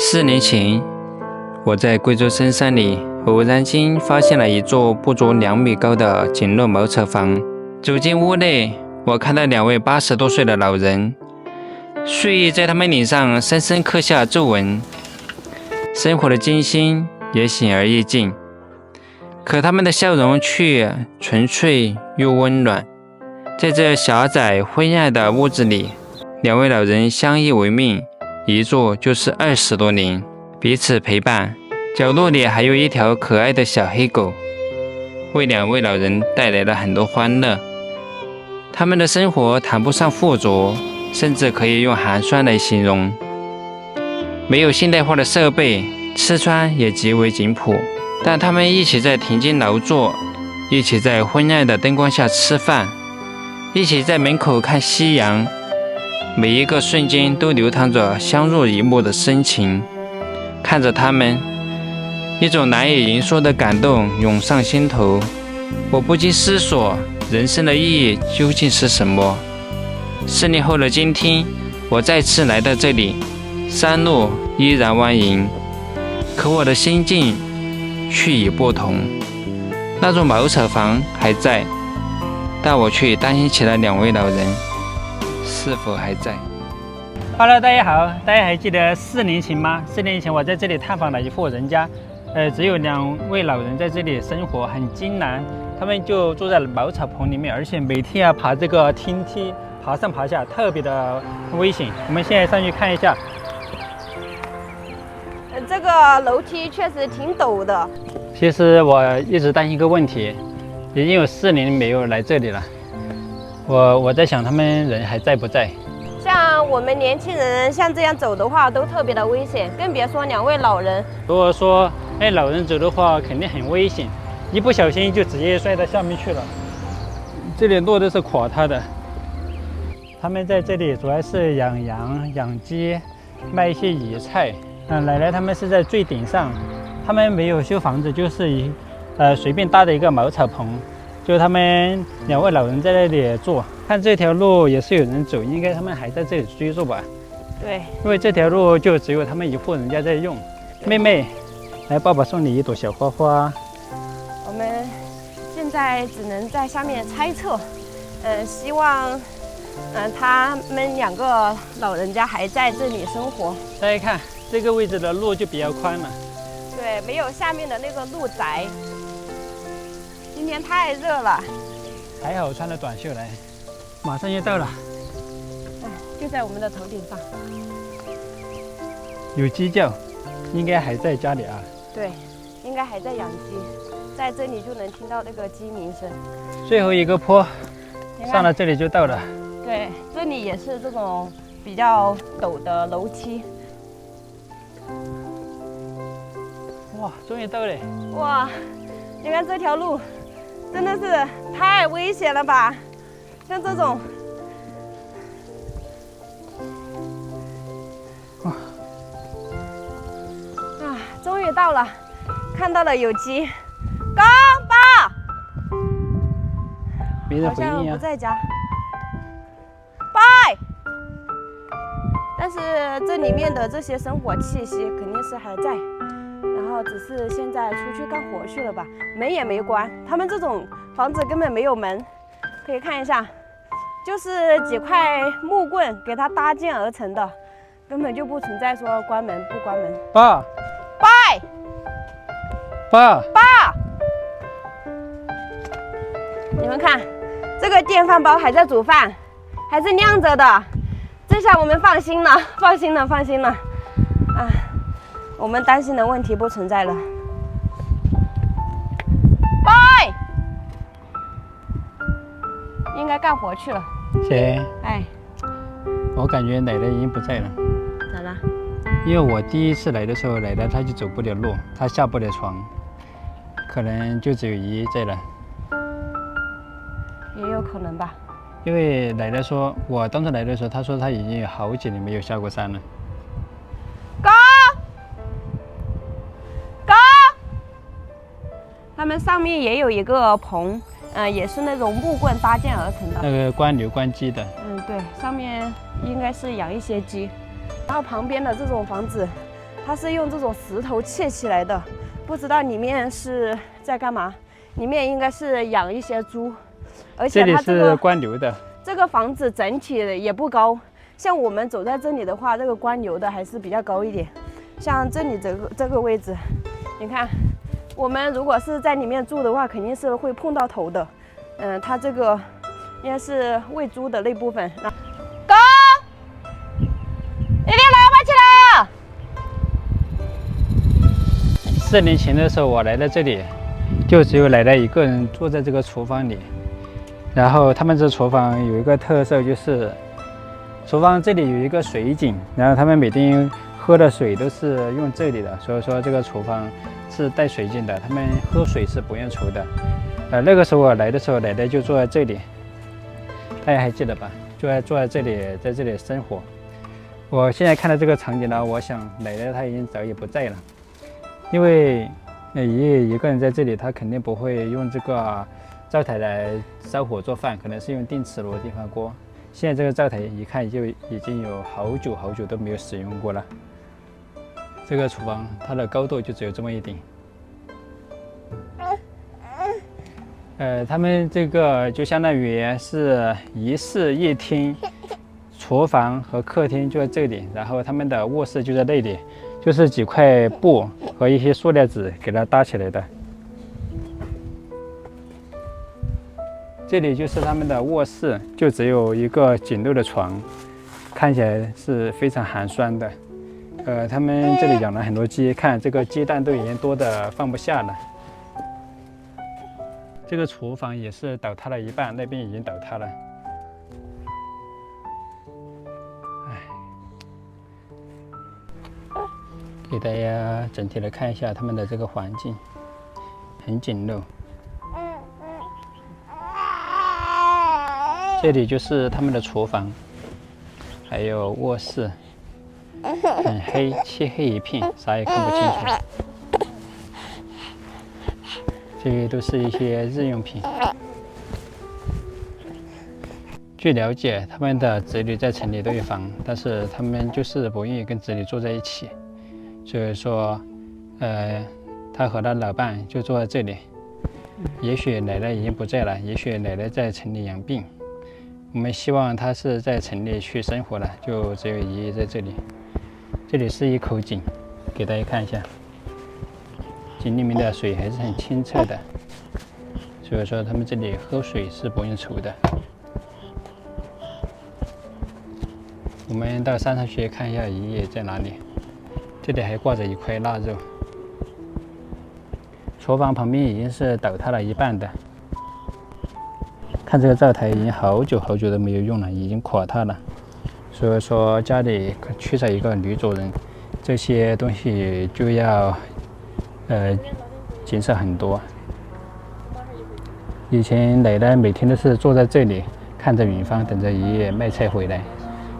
4年前，我在贵州深山里偶然间发现了一座不足2米高的简陋茅草房。走进屋内，我看到2位80多岁的老人，岁月在他们脸上深深刻下皱纹，生活的艰辛也显而易见，可他们的笑容却纯粹又温暖。在这狭窄灰暗的屋子里，2位老人相依为命，一坐就是20多年，彼此陪伴。角落里还有一条可爱的小黑狗，为2位老人带来了很多欢乐。他们的生活谈不上富足，甚至可以用寒酸来形容。没有现代化的设备，吃穿也极为简朴，但他们一起在田间劳作，一起在昏暗的灯光下吃饭，一起在门口看夕阳，每一个瞬间都流淌着相濡以沫的深情。看着他们，一种难以言说的感动涌上心头，我不禁思索，人生的意义究竟是什么？4年后的今天，我再次来到这里，山路依然蜿蜒，可我的心境却已不同。那座茅草房还在，但我却担心起了2位老人是否还在。Hello， 大家好，大家还记得4年前吗？4年前我在这里探访了一户人家，只有2位老人在这里生活，很艰难。他们就住在茅草棚里面，而且每天爬这个天梯，爬上爬下，特别的危险。我们现在上去看一下。这个楼梯确实挺陡的。其实我一直担心一个问题，已经有4年没有来这里了。我在想他们人还在不在？像我们年轻人像这样走的话，都特别的危险，更别说2位老人。如果说老人走的话，肯定很危险，一不小心就直接摔到下面去了。这里路都是垮塌的。他们在这里主要是养羊、养鸡，卖一些野菜。奶奶他们是在最顶上，他们没有修房子，就是随便搭的一个茅草棚，就他们2位老人在那里住。看这条路也是有人走，应该他们还在这里居住吧？对，因为这条路就只有他们一户人家在用。妹妹，来，爸爸送你一朵小花花。我们现在只能在下面猜测，希望他们2个老人家还在这里生活。大家看这个位置的路就比较宽了，对，没有下面的那个路窄。今天太热了，还好穿了短袖来。马上就到了，就在我们的头顶上。有鸡叫，应该还在家里啊。对，应该还在养鸡，在这里就能听到那个鸡鸣声。最后一个坡，上了这里就到了。对，这里也是这种比较陡的楼梯。哇，终于到了！哇，你看这条路真的是太危险了吧？像这种，终于到了，看到了有鸡，刚爸，没人回应啊，好像不在家，拜。但是这里面的这些生活气息肯定是还在，然后只是现在出去干活去了吧，门也没关，他们这种房子根本没有门。可以看一下，就是几块木棍给它搭建而成的，根本就不存在说关门不关门。爸，拜，爸，爸，你们看，这个电饭煲还在煮饭，还是亮着的，这下我们放心了，放心了，放心了。啊，我们担心的问题不存在了。拜。应该干活去了。行。哎，我感觉奶奶已经不在了。咋了？因为我第一次来的时候，奶奶她就走不了路，她下不了床，可能就只有爷爷在了。也有可能吧。因为奶奶说，我当时来的时候，她说她已经有好几年没有下过山了。高，高，他们上面也有一个棚。也是那种木棍搭建而成的，那个关牛关鸡的。对，上面应该是养一些鸡，然后旁边的这种房子，它是用这种石头砌起来的，不知道里面是在干嘛。里面应该是养一些猪，而且它这里是观牛的。这个房子整体也不高，像我们走在这里的话，这个观牛的还是比较高一点。像这里这个位置，你看，我们如果是在里面住的话，肯定是会碰到头的。它这个应该是喂猪的那部分。哥，你拎喇叭去了。4年前的时候，我来到这里，就只有奶奶一个人坐在这个厨房里。然后他们这厨房有一个特色，就是厨房这里有一个水井，然后他们每天喝的水都是用这里的，所以说这个厨房是带水井的，他们喝水是不用愁的。那个时候我来的时候，奶奶就坐在这里，大家还记得吧？坐在这里，在这里生活。我现在看到这个场景呢，我想奶奶她已经早已不在了，因为爷爷一个人在这里，他肯定不会用这个灶台来烧火做饭，可能是用电磁炉电饭锅。现在这个灶台一看就已经有好久都没有使用过了。这个厨房它的高度就只有这么一点。他们这个就相当于是一室一厅，厨房和客厅就在这里，然后他们的卧室就在那里，就是几块布和一些塑料纸给它搭起来的。这里就是他们的卧室，就只有一个简陋的床，看起来是非常寒酸的。他们这里养了很多鸡，看这个鸡蛋都已经多得放不下了。这个厨房也是倒塌了一半，那边已经倒塌了。给大家整体的看一下他们的这个环境，很简陋。这里就是他们的厨房，还有卧室，很黑，漆黑一片，啥也看不清楚。这些都是一些日用品。据了解，他们的子女在城里都有房，但是他们就是不愿意跟子女住在一起，所以说，他和他老伴就住在这里。也许奶奶已经不在了，也许奶奶在城里养病。我们希望他是在城里去生活了，就只有爷爷在这里。这里是一口井，给大家看一下，井里面的水还是很清澈的，所以说他们这里喝水是不用愁的。我们到山上去看一下爷爷在哪里，这里还挂着一块腊肉。厨房旁边已经是倒塌了一半的。看这个灶台已经好久都没有用了，已经垮塌了。所以说家里缺少一个女主人，这些东西就要减少很多。以前奶奶每天都是坐在这里，看着远方，等着爷爷卖菜回来。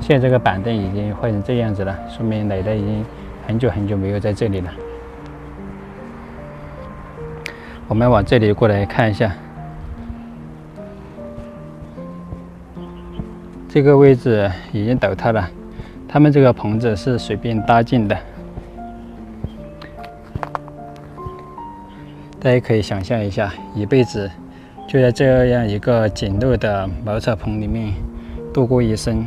现在这个板凳已经坏成这样子了，说明奶奶已经很久没有在这里了。我们往这里过来看一下。这个位置已经倒塌了，他们这个棚子是随便搭建的。大家可以想象一下，一辈子就在这样一个简陋的茅草棚里面度过一生。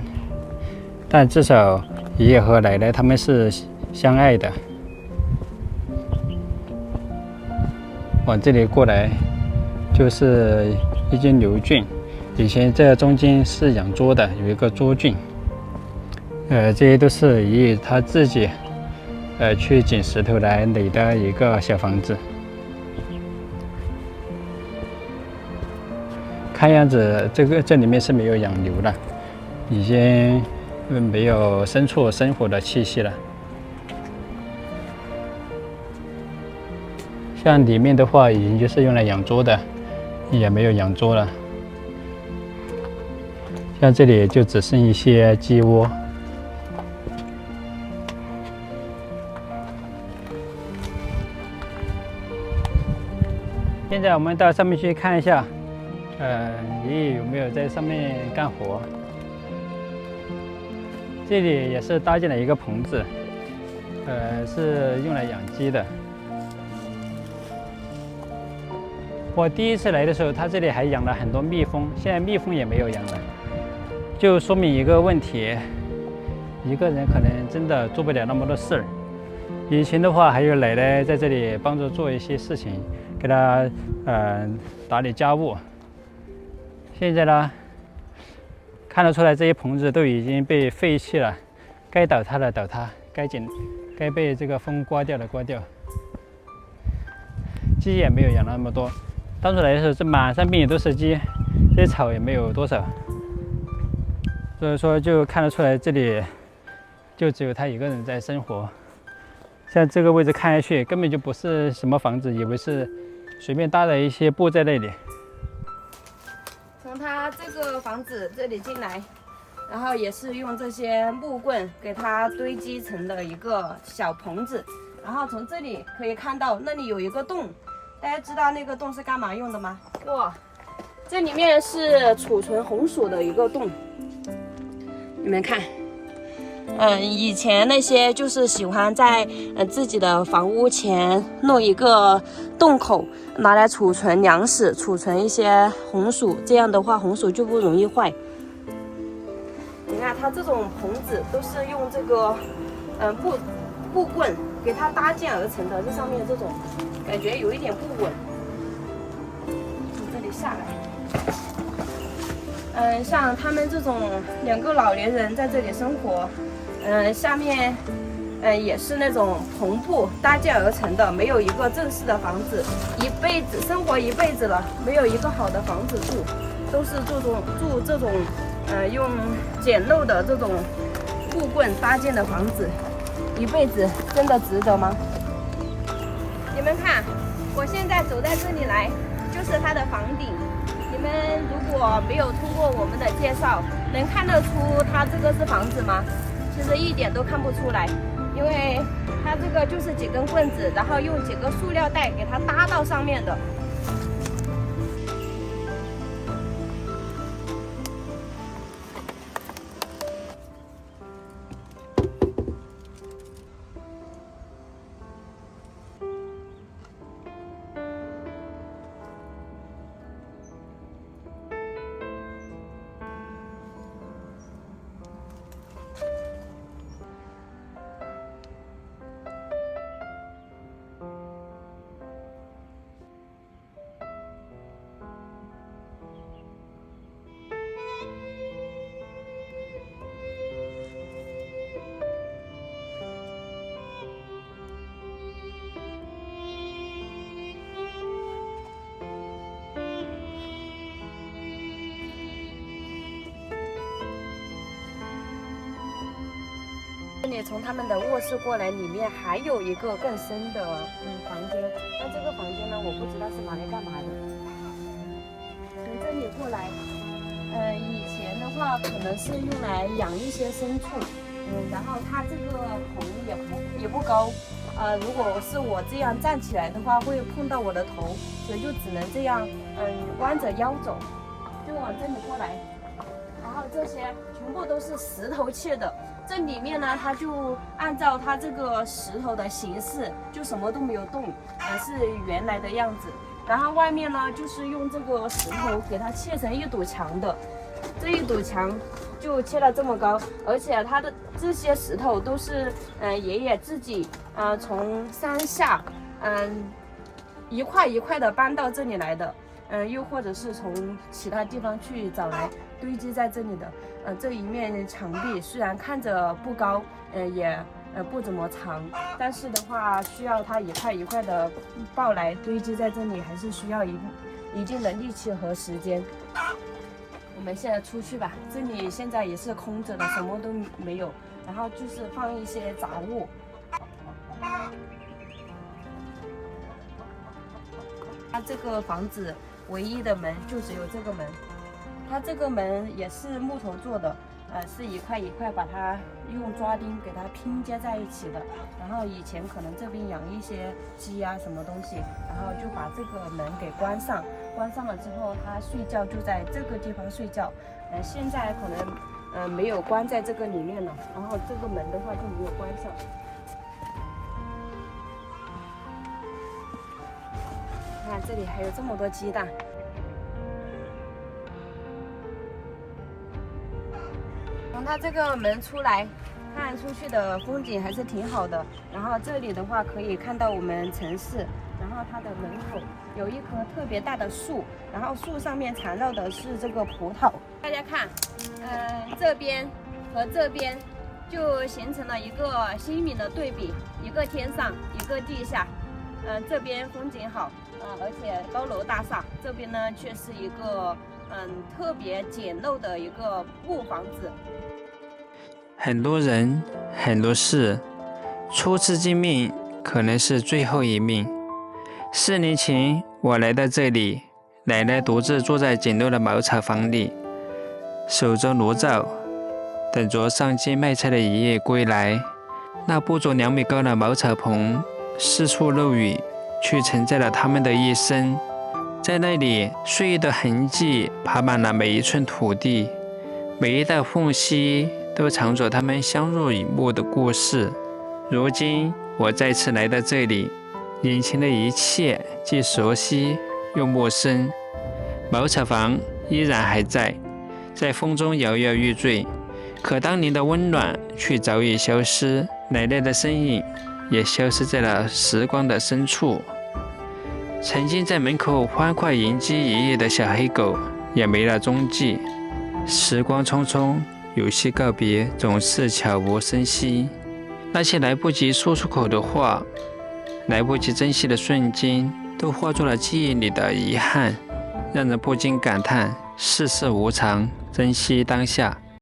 但至少爷爷和奶奶他们是相爱的。往这里过来就是一间牛圈。以前这中间是养猪的，有一个猪圈。这些都是爷爷他自己去捡石头来垒的一个小房子。看样子这里面是没有养牛了，已经没有牲畜生活的气息了。像里面的话，已经就是用来养猪的，也没有养猪了。像这里就只剩一些鸡窝。现在我们到上面去看一下，爷爷有没有在上面干活？这里也是搭建了一个棚子，是用来养鸡的。我第一次来的时候，它这里还养了很多蜜蜂，现在蜜蜂也没有养了，就说明一个问题：一个人可能真的做不了那么多事儿。以前的话，还有奶奶在这里帮着做一些事情，给他打理家务。现在呢，看得出来这些棚子都已经被废弃了，该倒塌的倒塌，该被这个风刮掉的刮掉。鸡也没有养那么多，当初来的时候，这满山遍野都是鸡，这些草也没有多少，所以说就看得出来这里就只有他一个人在生活。像这个位置看下去，根本就不是什么房子，以为是随便搭的一些布在那里。从他这个房子这里进来，然后也是用这些木棍给它堆积成的一个小棚子。然后从这里可以看到，那里有一个洞，大家知道那个洞是干嘛用的吗？哇，这里面是储存红薯的一个洞。你们看，以前那些就是喜欢在自己的房屋前弄一个洞口，拿来储存粮食，储存一些红薯，这样的话红薯就不容易坏。你看它这种棚子都是用这个布棍给它搭建而成的，这上面这种感觉有一点不稳，从这里下来。像他们这种2个老年人在这里生活，下面也是那种棚布搭建而成的，没有一个正式的房子，生活一辈子了，没有一个好的房子住，都是住这种用简陋的这种布棍搭建的房子，一辈子真的值得吗？你们看，我现在走在这里来，就是它的房顶。你们如果没有通过我们的介绍，能看得出它这个是房子吗？其实一点都看不出来，因为它这个就是几根棍子，然后用几个塑料袋给它搭到上面的。这里从他们的卧室过来，里面还有一个更深的房间。那这个房间呢，我不知道是拿来干嘛的。从这里过来，以前的话可能是用来养一些牲畜，然后它这个棚也不高，如果是我这样站起来的话，会碰到我的头，所以就只能这样，弯着腰走，就往这里过来。然后这些全部都是石头砌的。这里面呢，它就按照它这个石头的形式，就什么都没有动，是原来的样子。然后外面呢，就是用这个石头给它砌成一堵墙的，这一堵墙就砌了这么高，而且它的这些石头都是爷爷自己从山下一块一块的搬到这里来的，又或者是从其他地方去找来堆积在这里的。这一面墙壁虽然看着不高，也不怎么长，但是的话需要它一块一块的抱来堆积在这里，还是需要一定的力气和时间。我们现在出去吧，这里现在也是空着的，什么都没有，然后就是放一些杂物。它这个房子唯一的门就只有这个门。它这个门也是木头做的，是一块一块把它用抓钉给它拼接在一起的。然后以前可能这边养一些鸡啊什么东西，然后就把这个门给关上，关上了之后它睡觉就在这个地方睡觉。现在可能没有关在这个里面了，然后这个门的话就没有关上。看这里还有这么多鸡蛋。从它这个门出来，看出去的风景还是挺好的。然后这里的话可以看到我们城市，然后它的门口有一棵特别大的树，然后树上面缠绕的是这个葡萄。大家看，这边和这边就形成了一个鲜明的对比，一个天上，一个地下。这边风景好，而且高楼大厦，这边呢却是一个特别简陋的一个木房子。很多人，很多事，初次见面可能是最后一面。4年前，我来到这里，奶奶独自坐在简陋的茅草房里，守着炉灶，等着上街卖菜的爷爷归来。那不足2米高的茅草棚，四处漏雨，却承载了他们的一生。在那里，岁月的痕迹爬满了每一寸土地，每一道缝隙都藏着他们相濡以沫的故事。如今，我再次来到这里，眼前的一切既熟悉又陌生。茅草房依然还在风中摇摇欲坠，可当年的温暖却早已消失，奶奶的身影也消失在了时光的深处。曾经在门口欢快迎接爷爷的小黑狗也没了踪迹。时光匆匆，有些告别总是悄无声息。那些来不及说出口的话，来不及珍惜的瞬间，都化作了记忆里的遗憾，让人不禁感叹世事无常，珍惜当下。